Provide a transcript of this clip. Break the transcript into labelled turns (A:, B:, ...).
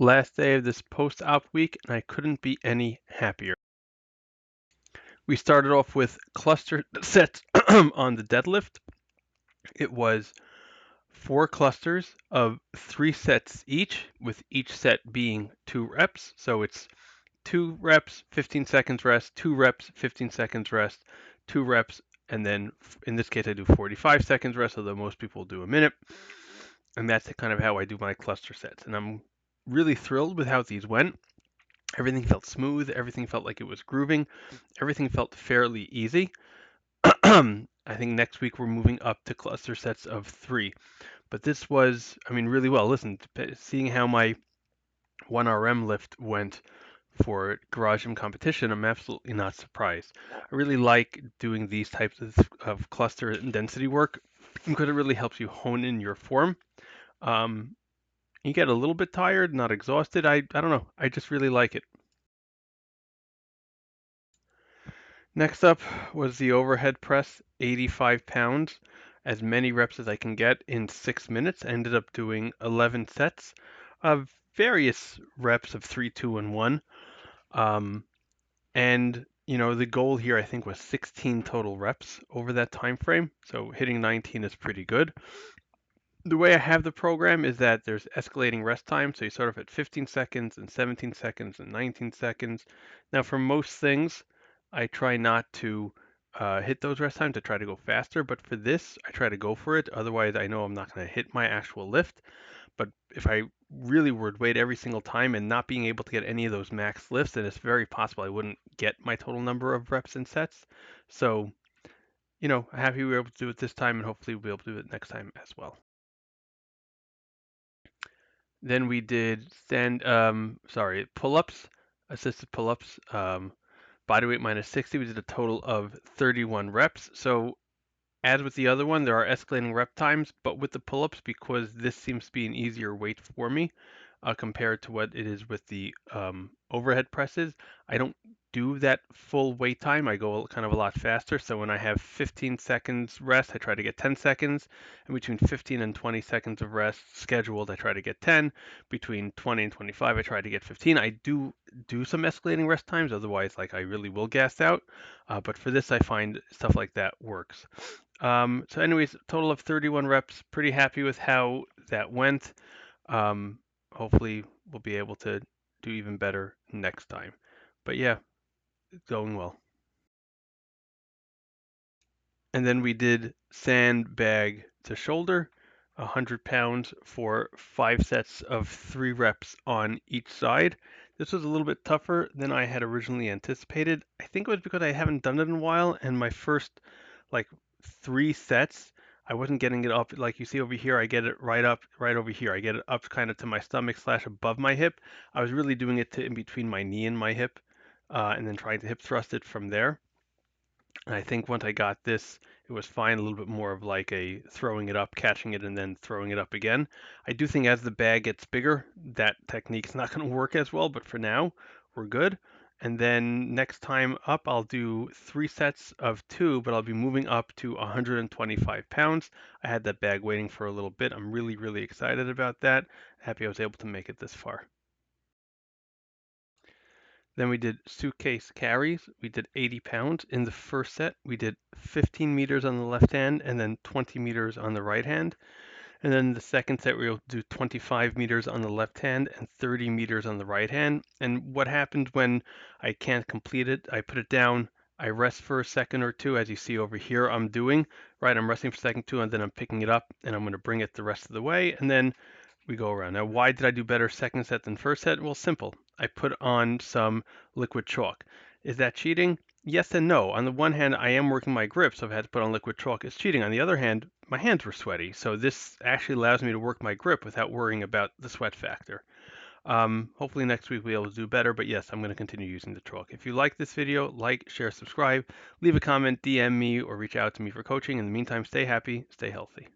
A: Last day of this post-op week, and I couldn't be any happier. We started off with cluster sets on the deadlift. It was 4 clusters of 3 sets each, with each set being 2 reps. So it's 2 reps, 15 seconds rest, 2 reps, 15 seconds rest, 2 reps, and then in this case I do 45 seconds rest, although most people do a minute. And that's kind of how I do my cluster sets. And I'm really thrilled with how these went. Everything felt smooth. Everything felt like it was grooving. Everything felt fairly easy. I think next week we're moving up to cluster sets of 3. But this was, I mean, really well. Listen, seeing how my 1RM lift went for garage gym competition, I'm absolutely not surprised. I really like doing these types of cluster and density work because it really helps you hone in your form. You get a little bit tired, not exhausted. I don't know. I just really like it. Next up was the overhead press, 85 pounds, as many reps as I can get in 6 minutes. I ended up doing 11 sets of various reps of 3, 2, and 1. And the goal here I think was 16 total reps over that time frame. So hitting 19 is pretty good. The way I have the program is that there's escalating rest time. So you start off at 15 seconds and 17 seconds and 19 seconds. Now, for most things, I try not to hit those rest times. I try to go faster. But for this, I try to go for it. Otherwise, I know I'm not going to hit my actual lift. But if I really were to wait every single time and not being able to get any of those max lifts, then it's very possible I wouldn't get my total number of reps and sets. So, happy we were able to do it this time, and hopefully we'll be able to do it next time as well. Then we did pull-ups, assisted pull-ups, body weight minus 60. We did a total of 31 reps. So as with the other one, there are escalating rep times, but with the pull-ups, because this seems to be an easier weight for me compared to what it is with the overhead presses, I don't do that full wait time. I go kind of a lot faster. So when I have 15 seconds rest, I try to get 10 seconds. And between 15 and 20 seconds of rest scheduled, I try to get 10. Between 20 and 25, I try to get 15. I do some escalating rest times. Otherwise, like I really will gas out. But for this, I find stuff like that works. So anyways, total of 31 reps. Pretty happy with how that went. Hopefully we'll be able to do even better next time. But yeah, it's going well. And then we did sandbag to shoulder, 100 pounds for 5 sets of 3 reps on each side. This was a little bit tougher than I had originally anticipated. I think it was because I haven't done it in a while, and my first like 3 sets, I wasn't getting it up. Like you see over here, I get it right up, right over here. I get it up kind of to my stomach / above my hip. I was really doing it to in between my knee and my hip, and then trying to hip thrust it from there. And I think once I got this, it was fine. A little bit more of like a throwing it up, catching it, and then throwing it up again. I do think as the bag gets bigger, that technique is not going to work as well. But for now, we're good. And then next time up, I'll do 3 sets of 2, but I'll be moving up to 125 pounds. I had that bag waiting for a little bit. I'm really, really excited about that. Happy I was able to make it this far. Then we did suitcase carries. We did 80 pounds. In the first set, we did 15 meters on the left hand and then 20 meters on the right hand. And then the second set, we will do 25 meters on the left hand and 30 meters on the right hand. And what happened when I can't complete it, I put it down, I rest for a second or two, as you see over here I'm doing, right? I'm resting for a second too, and then I'm picking it up and I'm going to bring it the rest of the way. And then we go around. Now, why did I do better second set than first set? Well, simple. I put on some liquid chalk. Is that cheating? Yes and no. On the one hand, I am working my grip, so if I had to put on liquid chalk, it's cheating. On the other hand, my hands were sweaty, so this actually allows me to work my grip without worrying about the sweat factor. Hopefully next week we'll be able to do better, but yes, I'm going to continue using the chalk. If you like this video, like, share, subscribe, leave a comment, DM me, or reach out to me for coaching. In the meantime, stay happy, stay healthy.